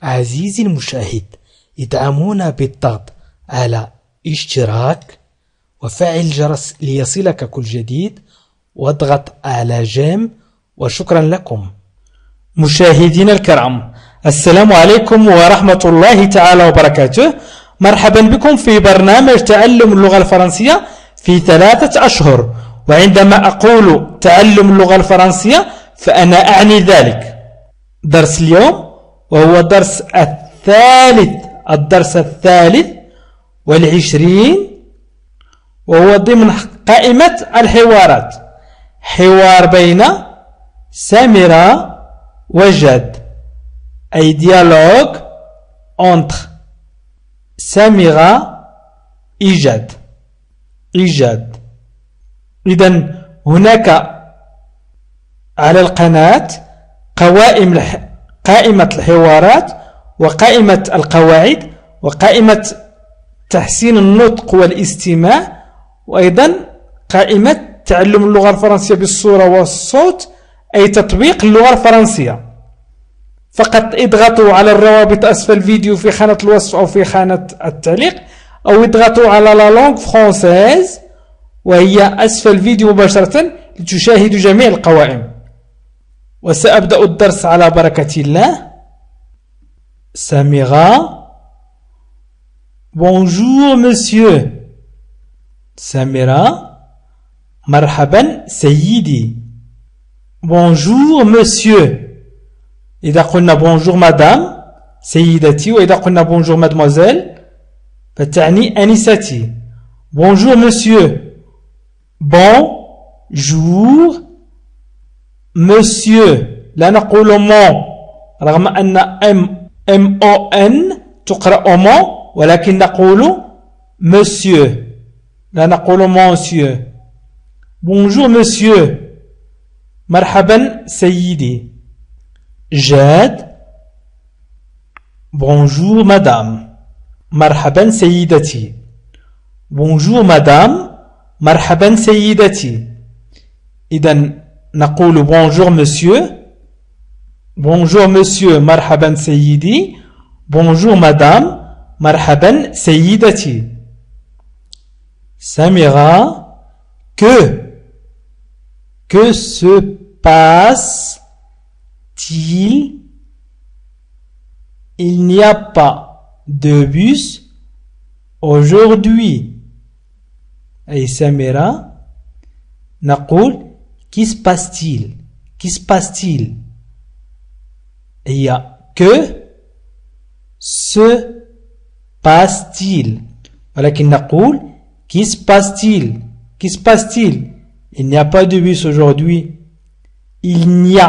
عزيزي المشاهد، ادعمونا بالضغط على اشتراك وفعل الجرس ليصلك كل جديد واضغط على جيم، وشكرا لكم. مشاهدينا الكرام، السلام عليكم ورحمة الله تعالى وبركاته. مرحبا بكم في برنامج تعلم اللغة الفرنسية في 3 أشهر. وعندما أقول تعلم اللغة الفرنسية فأنا أعني ذلك. درس اليوم وهو الدرس الثالث والعشرين، وهو ضمن قائمة الحوارات، حوار بين سامرة وجاد، أي dialogue entre سامرة إيجاد. إذن هناك على القناة قائمة الحوارات، وقائمة القواعد، وقائمة تحسين النطق والاستماع، وأيضا قائمة تعلم اللغة الفرنسية بالصورة والصوت، أي تطبيق اللغة الفرنسية. فقط اضغطوا على الروابط أسفل الفيديو في خانة الوصف أو في خانة التعليق، أو اضغطوا على لا لونغ فرونسيز وهي أسفل الفيديو مباشرة لتشاهدوا جميع القوائم. وسأبدأ الدرس على بركة الله. سامرة: Bonjour monsieur. سامرة: مرحبا سيدي. Bonjour monsieur. إذا قلنا bonjour madame سيدتي، وإذا قلنا bonjour mademoiselle فتعني أنستي. Bonjour monsieur. Bonjour monsieur. لا نقول mon، رغم أن MON تقرأ mon، ولكن نقول monsieur، لا نقول monsieur. Bonjour monsieur. مرحبا سيدي. جاد: Bonjour madame. مرحبا سيدتي. Bonjour madame. مرحبا سيدتي. إذن نقول bonjour monsieur. Bonjour monsieur. مرحبا سيدي. Bonjour madame. مرحبا سيدتي. Samira: Que se passe-t-il? Il n'y a pas de bus aujourd'hui. أي سامرة نقول qui se passe-t-il؟ Qui se passe-t-il؟ هي que se passe-t-il، ولكن نقول qui se passe-t-il؟ Qui se passe-t-il؟ Il n'y a pas de bus aujourd'hui. Il n'y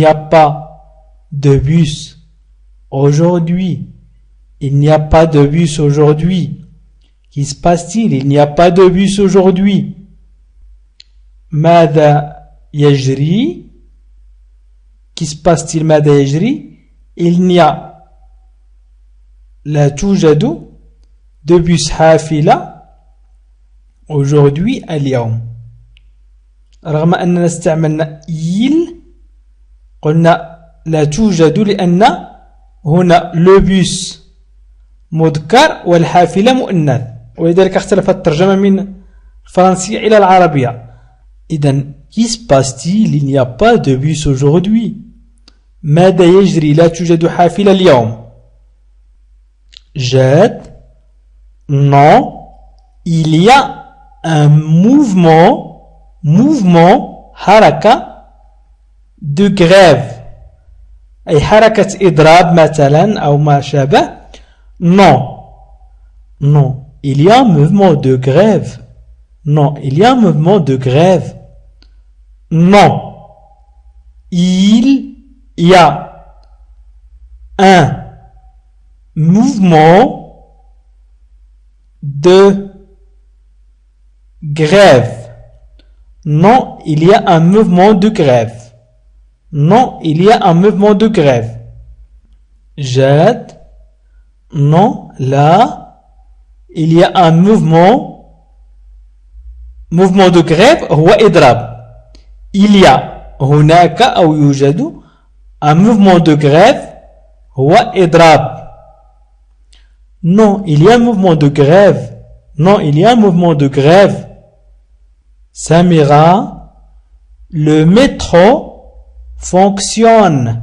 a pas de bus aujourd'hui. Il n'y a pas de bus aujourd'hui. Qui se passe-t-il? Il n'y a pas de bus aujourd'hui. ماذا يجري؟ Qui se passe-t-il? ماذا يجري؟ Il n'y a لا توجد de bus حافلة aujourd'hui اليوم. رغم أننا استعملنا il، قلنا لا توجد لأن هنا le bus مذكر والحافلة مؤنث، ولذلك اختلفت الترجمة من الفرنسية إلى العربية. إذن qui se passe-t-il? Il n'y a pas de bus aujourd'hui. ماذا يجري؟ لا توجد حافلة اليوم. جاد: Non, il y a un mouvement حركة de grève، أي حركة إضراب مثلا أو ما شابه. Non, il y a un mouvement de grève. Non, il y a un mouvement de grève. Non, il y a un mouvement de grève. Non, il y a un mouvement de grève. Non, il y a un mouvement de grève. Jade: Non, là, il y a un mouvement de grève هو إضراب. Il y a هناك أو يوجد un mouvement de grève هو إضراب. Non, il y a un mouvement de grève. Non, il y a un mouvement de grève. Samira, le métro fonctionne.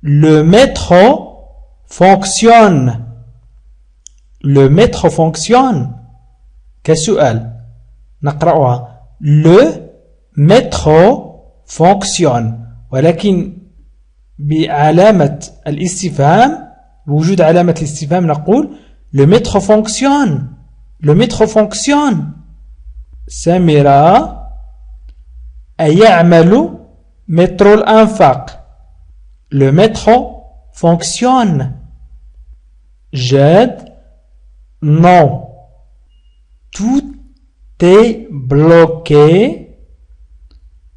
Le métro fonctionne. Le métro fonctionne. كسؤال نقرأها. Le métro fonctionne. ولكن بعلامة الاستفهام بوجود علامة الاستفهام نقول le métro fonctionne. Le métro fonctionne. سميرة أيعمل مترو الأنفاق. Le métro fonctionne. Jade non. Tout est bloqué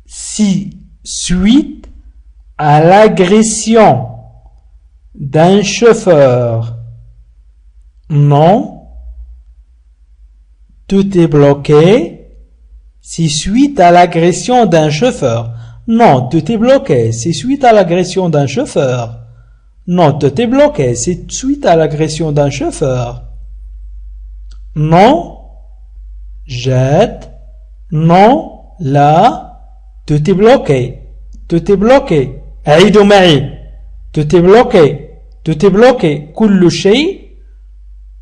si suite à l'agression d'un chauffeur. Non. Tout est bloqué si suite à l'agression d'un chauffeur. Non, tout est bloqué c'est suite à l'agression d'un chauffeur. Non, tout est bloqué c'est suite à l'agression d'un chauffeur. Non. Jette. Non. Là. Tout est bloqué. Tout est bloqué. عيدوا معي. Tout est bloqué. Tout est bloqué. كل شيء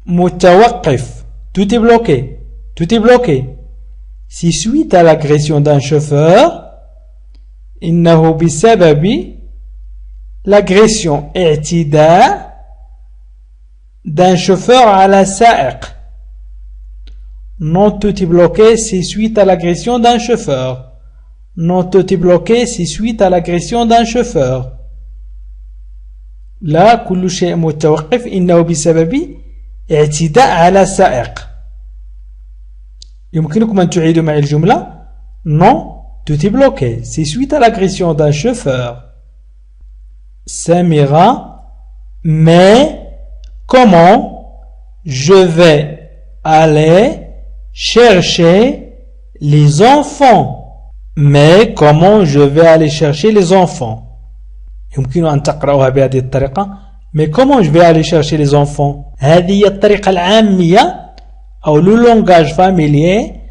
متوقف. Tout est bloqué. Tout est bloqué. Si suite à l'agression d'un chauffeur, إنه بسبب l'agression اعتداء d'un chauffeur على سائق. Non, tout est bloqué, c'est suite à l'agression d'un chauffeur. Non, tout est bloqué, c'est suite à l'agression d'un chauffeur. لا كل شيء متوقف إنه بسبب اعتداء على سائق. يمكنكم أن تعيدوا معي الجملة. Non, tout est bloqué, c'est suite à l'agression d'un chauffeur. Samira, mais comment je vais aller chercher les enfants? Mais comment je vais aller chercher les enfants? يمكن أن تقرأوها بهذه الطريقة. Mais comment je vais aller chercher les enfants? هذه هي الطريقة العامية أو لو لونغاج فاميليي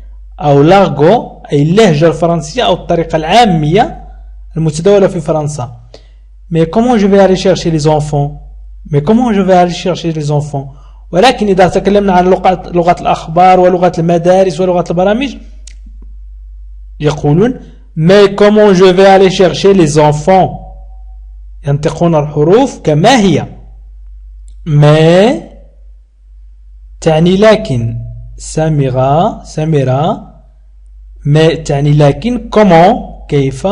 أو لارغو أي اللهجة الفرنسية أو الطريقة العامية المتداولة في فرنسا. Mais comment je vais aller chercher les enfants? Mais comment je vais aller chercher les enfants? ولكن إذا تكلمنا عن لغة الأخبار ولغة المدارس ولغة البرامج يقولون mais comment je vais aller chercher les enfants؟ ينطقون الحروف كما هي. mais تعني لكن. سميرة mais تعني لكن. comment كيف.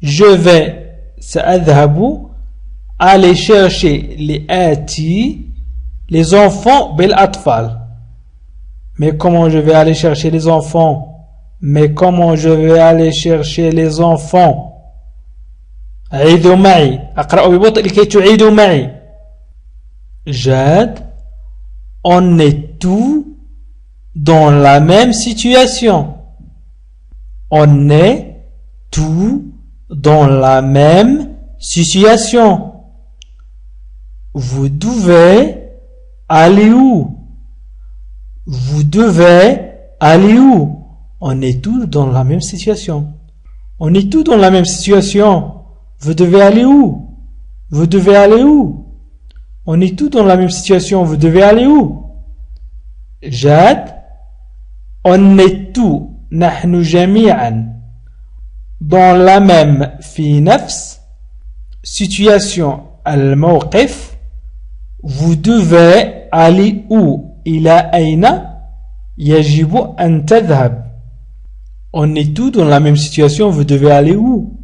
je vais سأذهب aller chercher لآتي les enfants بالأطفال. mais comment je vais aller chercher les enfants? Mais comment je vais aller chercher les enfants? عيدوا معي. أقرأ ببطء لكي تعيدوا معي. Jade, on est tous dans la même situation. On est tous dans la même situation. Vous devez aller où? Vous devez aller où? On est tous dans la même situation. On est tous dans la même situation. Vous devez aller où? Vous devez aller où? On est tous dans la même situation. Vous devez aller où? Jade, on est tous نحن جميعا dans la même في نفس situation الموقف. Vous devez aller où? إلى أين يجب أن تذهب. On est tous dans la même situation. Vous devez aller où?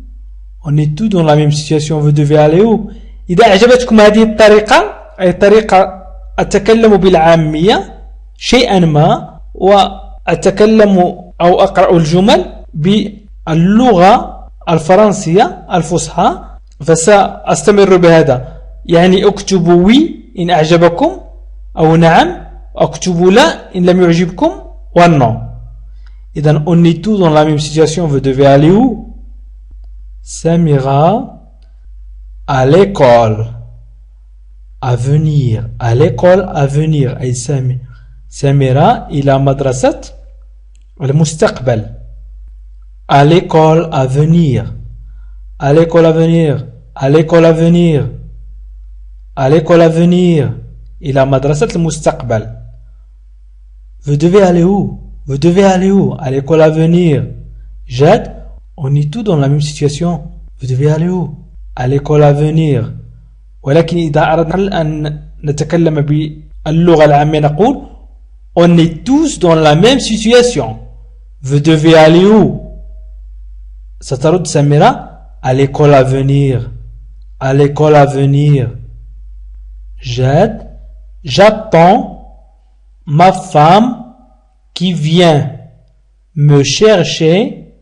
On est tous dans la même situation. Vous devez aller où? إذا أعجبتكم هذه الطريقة أي طريقة أتكلم بالعامية شيئا ما وأتكلم أو أقرأ الجمل باللغة الفرنسية الفصحى فسأستمر بهذا. يعني اكتبوا وي إن أعجبكم أو نعم. اكتبوا لا إن لم يعجبكم والنو. إذن on est tous dans la même situation. Vous devez aller où? Samira à l'école à venir. À l'école à venir. أي سميرة إلى مدرسة المستقبل. À l'école à venir. À l'école à venir. À l'école à venir. À l'école à venir. إلى مدرسة المستقبل. Vous devez aller où? Vous devez aller où? À l'école à venir. Jade, on est tous dans la même situation. Vous devez aller où? À l'école à venir. ولكن إذا أردنا أن نتكلم باللغة العامة نقول on est tous dans la même situation. Vous devez aller où? سترد سميرة à l'école à venir. À l'école à venir. Jade, j'attends ma femme qui vient me chercher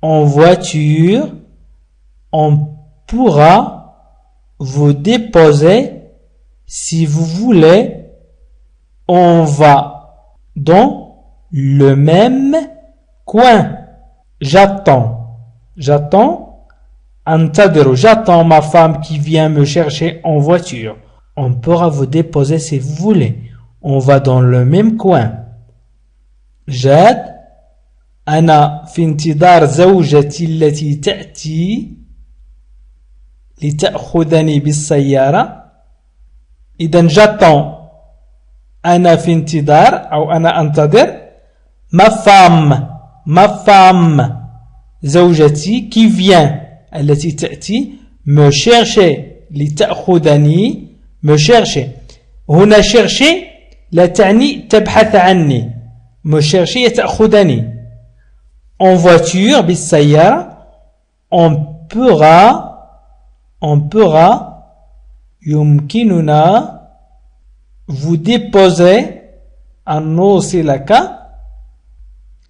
en voiture. On pourra vous déposer si vous voulez. On va dans le même coin. J'attends انتظر. J'attends ma femme qui vient me chercher en voiture. On pourra vous déposer si vous voulez. On va dans le même coin. جاد أنا في انتظار زوجتي التي تأتي لتأخذني بالسيارة. إذن j'attends أنا في انتظار أو أنا أنتظر ma femme زوجتي qui vient التي تأتي me chercher لتأخذني me chercher. هنا chercher لا تعني تبحث عني. me chercher تأخذني. En voiture بالسيارة on pourra يمكننا vous déposer أن نوصلك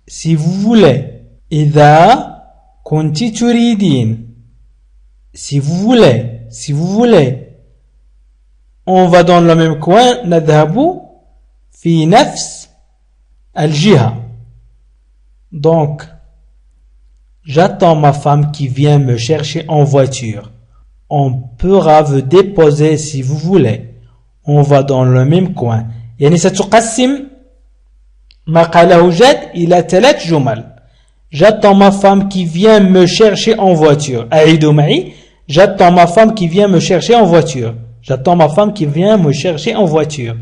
si vous voulez. إذا كنت تريدين. si vous voulez. On va dans le même coin. نذهب في نفس الجهة. Donc j'attends ma femme qui vient me chercher en voiture. On pourra vous déposer si vous voulez. On va dans le même coin. يعني ستقسم ما قاله جاد إلى 3 جمل. J'attends ma femme qui vient me chercher en voiture. أعيدوا معي. J'attends ma femme qui vient me chercher en voiture. J'attends ma femme qui vient me chercher en voiture.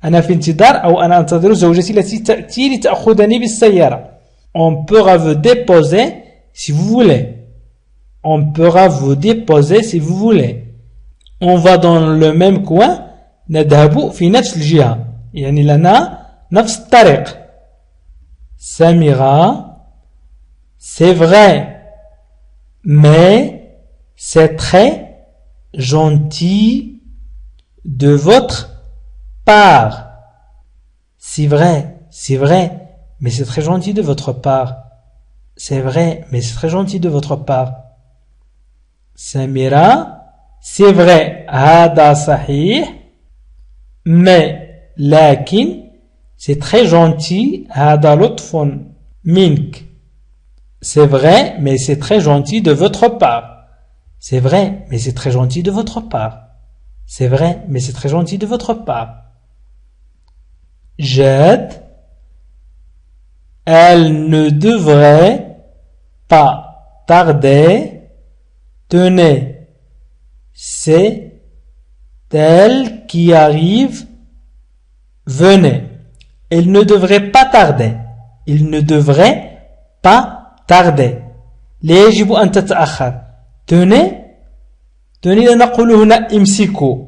أنا في انتظار أو أنا أنتظر زوجتي التي تأتي لتأخذني بالسيارة. On pourra vous déposer si vous voulez. On pourra vous déposer si vous voulez. On va dans le même coin. نذهب في نفس الجهة. يعني لنا نفس الطريق. Samira, c'est vrai, mais c'est très gentil de votre part. C'est vrai, mais c'est très gentil de votre part. C'est vrai, mais c'est très gentil de votre part. Samira, c'est vrai, هذا صحيح, mais لكن c'est très gentil, هذا لطف منك. C'est vrai, mais c'est très gentil de votre part. C'est vrai, mais c'est très gentil de votre part. C'est vrai, mais c'est très gentil de votre part. Jade, elle ne devrait pas tarder. Tenez, c'est elle qui arrive. Venez. Il ne devrait pas tarder. Il ne devrait pas tarder. لا يجب أن تتأخر. Tenez نقول هنا امسكوا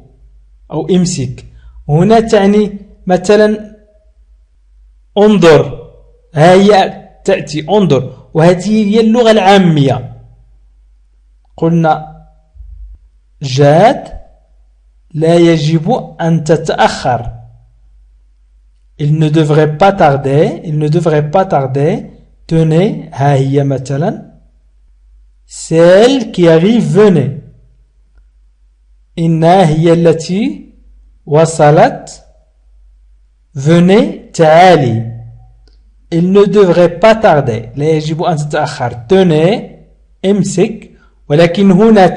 أو امسك. هنا تعني مثلا انظر. هي تأتي انظر. وهذه هي اللغة العامية. قلنا جاد لا يجب أن تتأخر. Il ne devrait pas tarder. Tenez, ها هي مثلا. Celle qui arrive, venez. إنها هي التي وصلت. Venez, تعالي. Il ne devrait pas tarder. لا يجب أن تتأخر. Tenez, امسك. ولكن هنا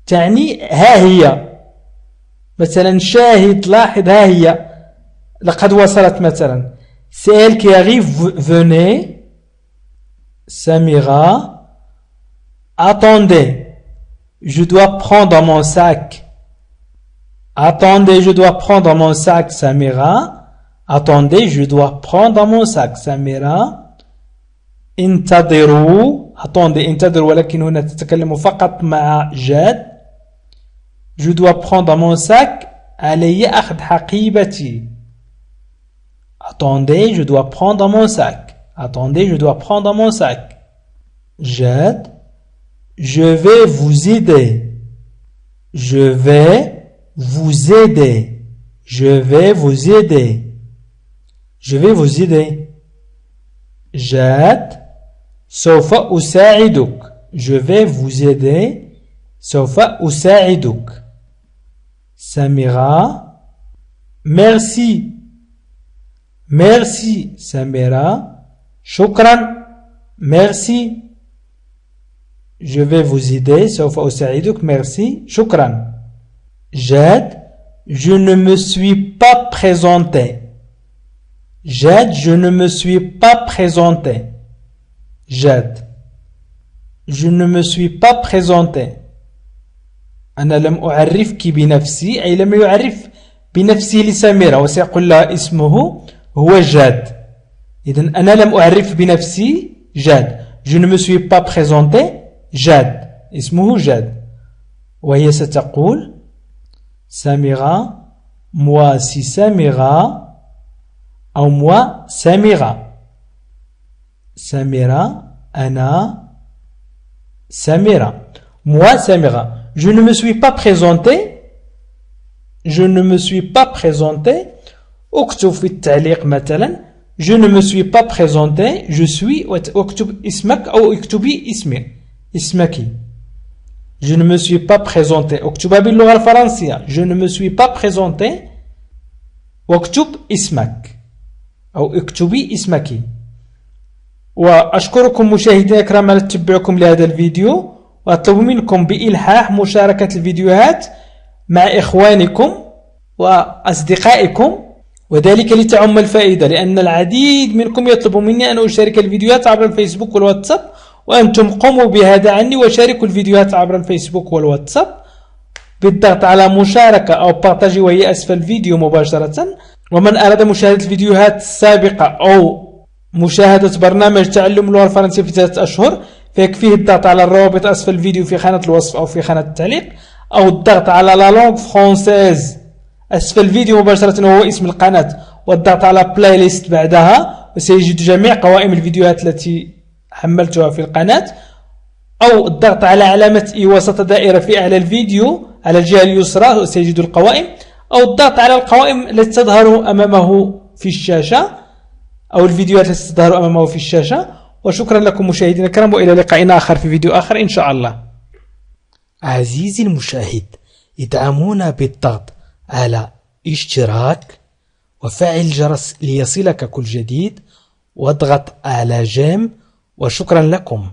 تعني ها هي. مثلا شاهد لاحظ ها هي لقد وصلت مثلا. C'est elle qui arrive, venez. Samira, attendez, je dois prendre mon sac. Attendez, je dois prendre mon sac, Samira. Attendez, je dois prendre mon sac, Samira. انتظروا. attendez, انتظروا ولكن هنا تتكلم فقط مع جاد. Je dois prendre mon sac. علي أخذ حقيبتي. Attendez, je dois prendre mon sac. Attendez, je dois prendre mon sac. Jade, je vais vous aider. Je vais vous aider. Je vais vous aider. Je vais vous aider. Jade, سوف أساعدك. Je vais vous aider. سوف أساعدك. Samira, merci. Merci, Samira. شكرا. Merci. Je vais vous aider. سوف أساعدك. Merci. شكرا. Jade, je ne me suis pas présenté. Jade, je ne me suis pas présenté. Jade, je ne me suis pas présenté. أنا لم أعرفك بنفسي، أي لم يعرف بنفسه لسميرة، وسيقول لها اسمه هو جاد. إذن أنا لم أعرف بنفسي جاد. Je ne me suis pas présenté. جاد اسمه جاد. وهي ستقول سميرة moi si سميرة أو moi سميرة. سميرة أنا سميرة. moi سميرة. Je ne me suis pas présenté. Je ne me suis pas présenté. اكتب في التعليق مثلا je ne me suis pas présenté. je suis واكتب اسمك أو اكتبي اسمي اسمك. je ne me suis pas présenté. اكتبها باللغة الفرنسية. je ne me suis pas présenté. واكتب اسمك أو اكتبي اسمك. وأشكركم مشاهدينا الكرام على تتبعكم لهذا الفيديو، وأطلب منكم بإلحاح مشاركة الفيديوهات مع إخوانكم وأصدقائكم، وذلك لتعم الفائدة، لأن العديد منكم يطلب مني أن أشارك الفيديوهات عبر الفيسبوك والواتساب، وأنتم قوموا بهذا عني وشاركوا الفيديوهات عبر الفيسبوك والواتساب بالضغط على مشاركة أو بارتاجي وهي أسفل الفيديو مباشرة. ومن أراد مشاهدة الفيديوهات السابقة أو مشاهدة برنامج تعلم اللغة الفرنسية في 3 أشهر فيكفيه الضغط على الرابط أسفل الفيديو في خانة الوصف أو في خانة التعليق، أو الضغط على لا لونغ فرونسيز أسفل الفيديو مباشرة وهو اسم القناة، والضغط على بلاي ليست بعدها وسيجد جميع قوائم الفيديوهات التي حملتها في القناة، أو الضغط على علامة إي وسط دائرة في أعلى الفيديو على الجهة اليسرى وسيجد القوائم، أو الضغط على القوائم التي تظهر أمامه في الشاشة أو الفيديوهات التي تظهر أمامه في الشاشة. وشكرا لكم مشاهدينا الكرام، وإلى لقاء آخر في فيديو آخر إن شاء الله. عزيزي المشاهد، ادعمونا بالضغط على اشتراك وفعل الجرس ليصلك كل جديد، واضغط على جيم، وشكرا لكم.